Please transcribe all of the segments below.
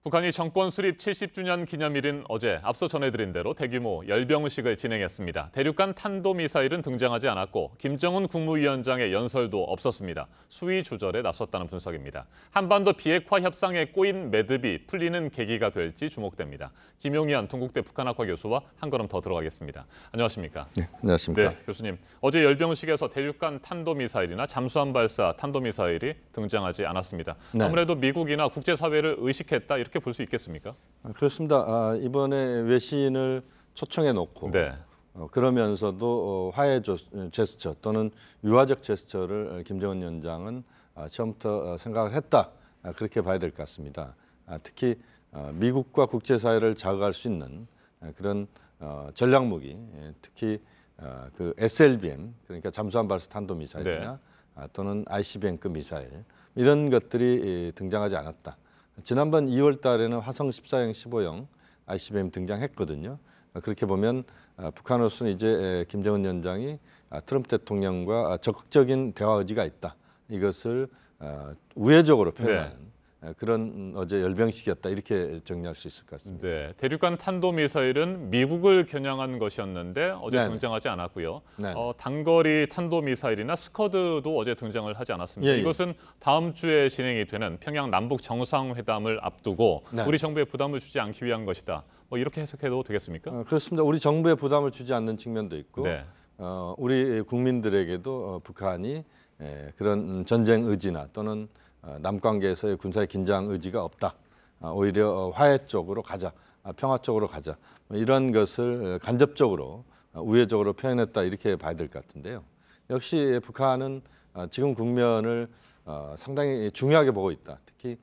북한이 정권 수립 70주년 기념일인 어제 앞서 전해드린 대로 대규모 열병식을 진행했습니다. 대륙간 탄도미사일은 등장하지 않았고 김정은 국무위원장의 연설도 없었습니다. 수위 조절에 나섰다는 분석입니다. 한반도 비핵화 협상에 꼬인 매듭이 풀리는 계기가 될지 주목됩니다. 김용현 동국대 북한학과 교수와 한 걸음 더 들어가겠습니다. 안녕하십니까? 네, 안녕하십니까? 네, 교수님. 어제 열병식에서 대륙간 탄도미사일이나 잠수함 발사 탄도미사일이 등장하지 않았습니다. 네. 아무래도 미국이나 국제사회를 의식했다 이렇게 볼 수 있겠습니까? 그렇습니다. 이번에 외신을 초청해 놓고 네. 그러면서도 화해 제스처 또는 유화적 제스처를 김정은 위원장은 처음부터 생각을 했다. 그렇게 봐야 될 것 같습니다. 특히 미국과 국제사회를 자극할 수 있는 그런 전략무기, 특히 그 SLBM, 그러니까 잠수함 발사 탄도미사일이나 또는 ICBM급 미사일 이런 것들이 등장하지 않았다. 지난번 2월 달에는 화성 14형, 15형 ICBM 등장했거든요. 그렇게 보면 북한으로서는 이제 김정은 위원장이 트럼프 대통령과 적극적인 대화 의지가 있다. 이것을 우회적으로 표현하는 그런 어제 열병식이었다. 이렇게 정리할 수 있을 것 같습니다. 네, 대륙간 탄도미사일은 미국을 겨냥한 것이었는데 어제 네네. 등장하지 않았고요. 네네. 단거리 탄도미사일이나 스커드도 어제 등장을 하지 않았습니다. 예. 이것은 다음 주에 진행이 되는 평양 남북 정상회담을 앞두고 네. 우리 정부에 부담을 주지 않기 위한 것이다. 이렇게 해석해도 되겠습니까? 그렇습니다. 우리 정부에 부담을 주지 않는 측면도 있고 네. 우리 국민들에게도 북한이 그런 전쟁 의지나 또는 남관계에서의 군사의 긴장 의지가 없다. 오히려 화해 쪽으로 가자, 평화 쪽으로 가자. 이런 것을 간접적으로 우회적으로 표현했다 이렇게 봐야 될 것 같은데요. 역시 북한은 지금 국면을 상당히 중요하게 보고 있다. 특히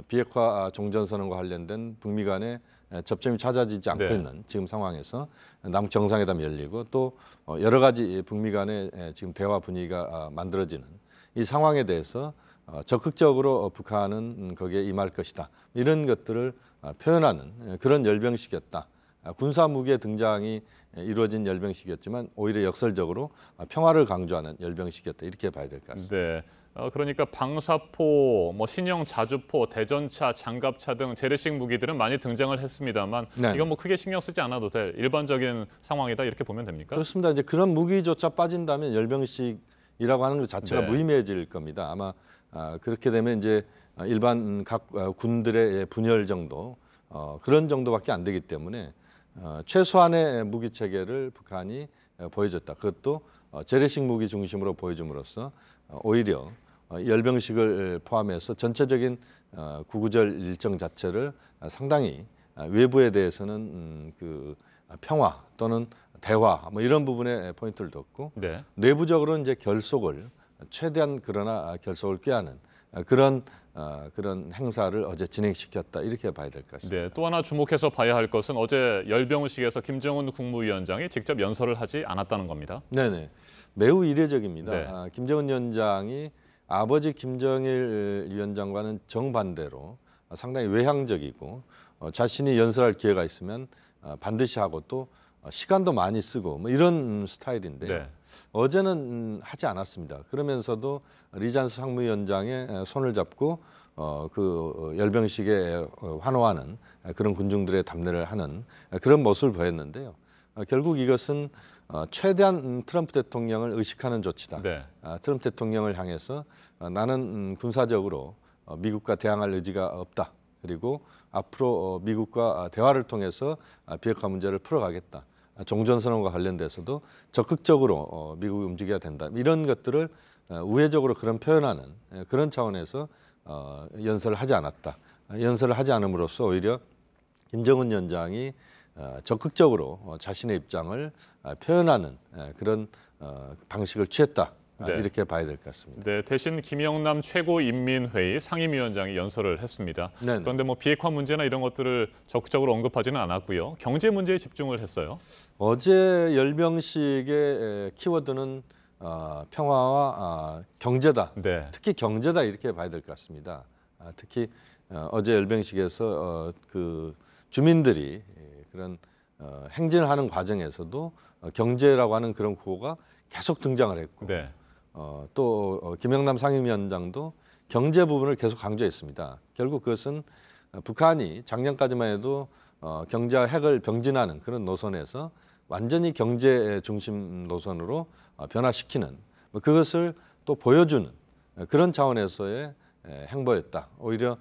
비핵화 종전선언과 관련된 북미 간의 접점이 찾아지지 않고 있는 지금 상황에서 남북 정상회담이 열리고 또 여러 가지 북미 간의 지금 대화 분위기가 만들어지는 이 상황에 대해서 적극적으로 북한은 거기에 임할 것이다. 이런 것들을 표현하는 그런 열병식이었다. 군사 무기의 등장이 이루어진 열병식이었지만 오히려 역설적으로 평화를 강조하는 열병식이었다. 이렇게 봐야 될 것 같습니다. 네. 그러니까 방사포, 신형 자주포, 대전차, 장갑차 등 재래식 무기들은 많이 등장을 했습니다만 이건 크게 신경 쓰지 않아도 될 일반적인 상황이다 이렇게 보면 됩니까? 그렇습니다. 이제 그런 무기조차 빠진다면 열병식이라고 하는 것 자체가 무의미해질 겁니다. 아마 그렇게 되면 이제 일반 각 군들의 분열 정도 그런 정도밖에 안 되기 때문에 최소한의 무기 체계를 북한이 보여줬다. 그것도 재래식 무기 중심으로 보여줌으로써 오히려 열병식을 포함해서 전체적인 구구절 일정 자체를 상당히 외부에 대해서는 그 평화 또는 대화 이런 부분에 포인트를 뒀고 내부적으로는 이제 결속을 최대한 그러나 결속을 꾀하는 그런 행사를 어제 진행시켰다 이렇게 봐야 될 것 같습니다. 네, 또 하나 주목해서 봐야 할 것은 어제 열병식에서 김정은 국무위원장이 직접 연설을 하지 않았다는 겁니다. 네네, 매우 이례적입니다. 김정은 위원장이 아버지 김정일 위원장과는 정반대로 상당히 외향적이고 자신이 연설할 기회가 있으면 반드시 하고 또 시간도 많이 쓰고 이런 스타일인데요. 어제는 하지 않았습니다. 그러면서도 리잔스 상무위원장의 손을 잡고 그 열병식에 환호하는 그런 군중들의 담례를 하는 그런 모습을 보였는데요. 결국 이것은 최대한 트럼프 대통령을 의식하는 조치다. 트럼프 대통령을 향해서 나는 군사적으로 미국과 대항할 의지가 없다. 그리고 앞으로 미국과 대화를 통해서 비핵화 문제를 풀어가겠다. 종전선언과 관련돼서도 적극적으로 미국이 움직여야 된다. 이런 것들을 우회적으로 그런 표현하는 그런 차원에서 연설을 하지 않았다. 연설을 하지 않음으로써 오히려 김정은 위원장이 적극적으로 자신의 입장을 표현하는 그런 방식을 취했다. 이렇게 봐야 될 것 같습니다. 네, 대신 김영남 최고인민회의 상임위원장이 연설을 했습니다. 그런데 비핵화 문제나 이런 것들을 적극적으로 언급하지는 않았고요. 경제 문제에 집중을 했어요. 어제 열병식의 키워드는 평화와 경제다. 특히 경제다 이렇게 봐야 될 것 같습니다. 특히 어제 열병식에서 그 주민들이 그런 행진을 하는 과정에서도 경제라고 하는 그런 구호가 계속 등장을 했고 또 김영남 상임위원장도 경제 부분을 계속 강조했습니다. 결국 그것은 북한이 작년까지만 해도 경제와 핵을 병진하는 그런 노선에서 완전히 경제 중심 노선으로 변화시키는 그것을 또 보여주는 그런 차원에서의 행보였다. 오히려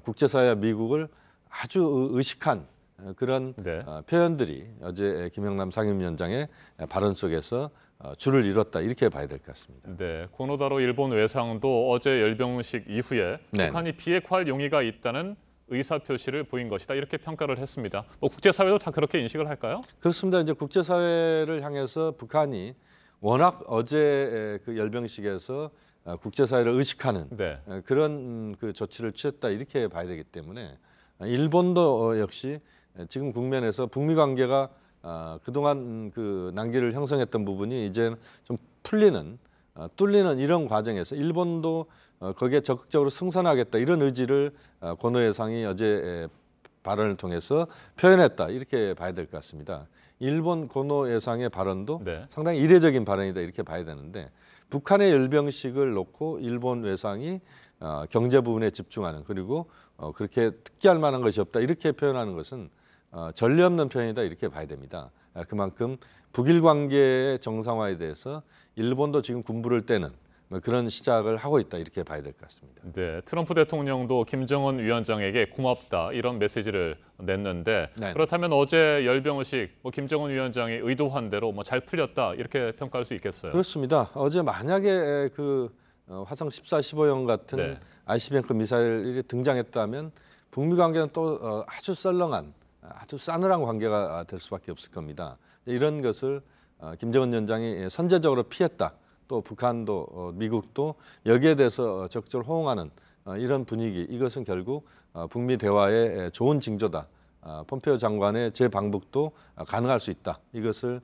국제사회와 미국을 아주 의식한 그런 네. 표현들이 어제 김영남 상임위원장의 발언 속에서 줄을 이뤘다 이렇게 봐야 될 것 같습니다. 네, 고노다로 일본 외상도 어제 열병식 이후에 네. 북한이 비핵화할 용의가 있다는 의사표시를 보인 것이다 이렇게 평가를 했습니다. 뭐 국제사회도 다 그렇게 인식을 할까요? 그렇습니다. 이제 국제사회를 향해서 북한이 워낙 어제 그 열병식에서 국제사회를 의식하는 네. 그런 그 조치를 취했다 이렇게 봐야 되기 때문에 일본도 역시 지금 국면에서 북미 관계가 그동안 그 난기를 형성했던 부분이 이제 좀 풀리는 뚫리는 이런 과정에서 일본도 거기에 적극적으로 승선하겠다 이런 의지를 고노 회상이 어제 발언을 통해서 표현했다 이렇게 봐야 될 것 같습니다. 일본 고노 회상의 발언도 네. 상당히 이례적인 발언이다 이렇게 봐야 되는데 북한의 열병식을 놓고 일본 외상이 경제 부분에 집중하는 그리고 그렇게 특기할 만한 것이 없다 이렇게 표현하는 것은 전례 없는 표현이다 이렇게 봐야 됩니다. 그만큼 북일 관계의 정상화에 대해서 일본도 지금 군부를 떼는 그런 시작을 하고 있다 이렇게 봐야 될 것 같습니다. 네, 트럼프 대통령도 김정은 위원장에게 고맙다 이런 메시지를 냈는데 네. 그렇다면 어제 열병식 김정은 위원장이 의도한 대로 잘 풀렸다 이렇게 평가할 수 있겠어요? 그렇습니다. 어제 만약에 그 화성 14, 15형 같은 네. ICBM 미사일이 등장했다면 북미 관계는 또 아주 썰렁한 아주 싸늘한 관계가 될 수밖에 없을 겁니다. 이런 것을 김정은 위원장이 선제적으로 피했다. 또 북한도 미국도 여기에 대해서 적극적으로 호응하는 이런 분위기 이것은 결국 북미 대화의 좋은 징조다. 폼페이오 장관의 재방북도 가능할 수 있다. 이것을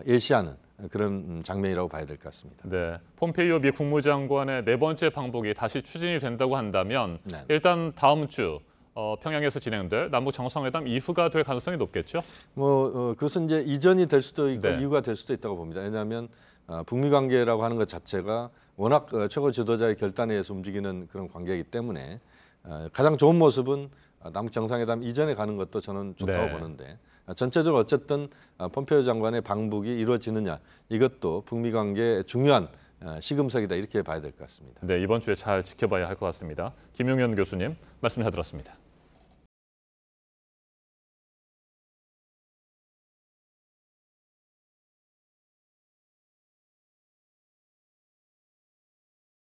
예시하는 그런 장면이라고 봐야 될 것 같습니다. 네, 폼페이오 미 국무장관의 네 번째 방북이 다시 추진이 된다고 한다면 네. 일단 다음 주 평양에서 진행될 남북 정상회담 이후가 될 가능성이 높겠죠? 그것은 이제 이전이 될 수도 있고 네. 이후가 될 수도 있다고 봅니다. 왜냐하면 북미 관계라고 하는 것 자체가 워낙 최고 지도자의 결단에 의해서 움직이는 그런 관계이기 때문에 가장 좋은 모습은 남북 정상회담 이전에 가는 것도 저는 좋다고 네. 보는데 전체적으로 어쨌든 폼페이오 장관의 방북이 이루어지느냐 이것도 북미 관계의 중요한 시금석이다 이렇게 봐야 될 것 같습니다. 네, 이번 주에 잘 지켜봐야 할 것 같습니다. 김용현 교수님 말씀 잘 들었습니다.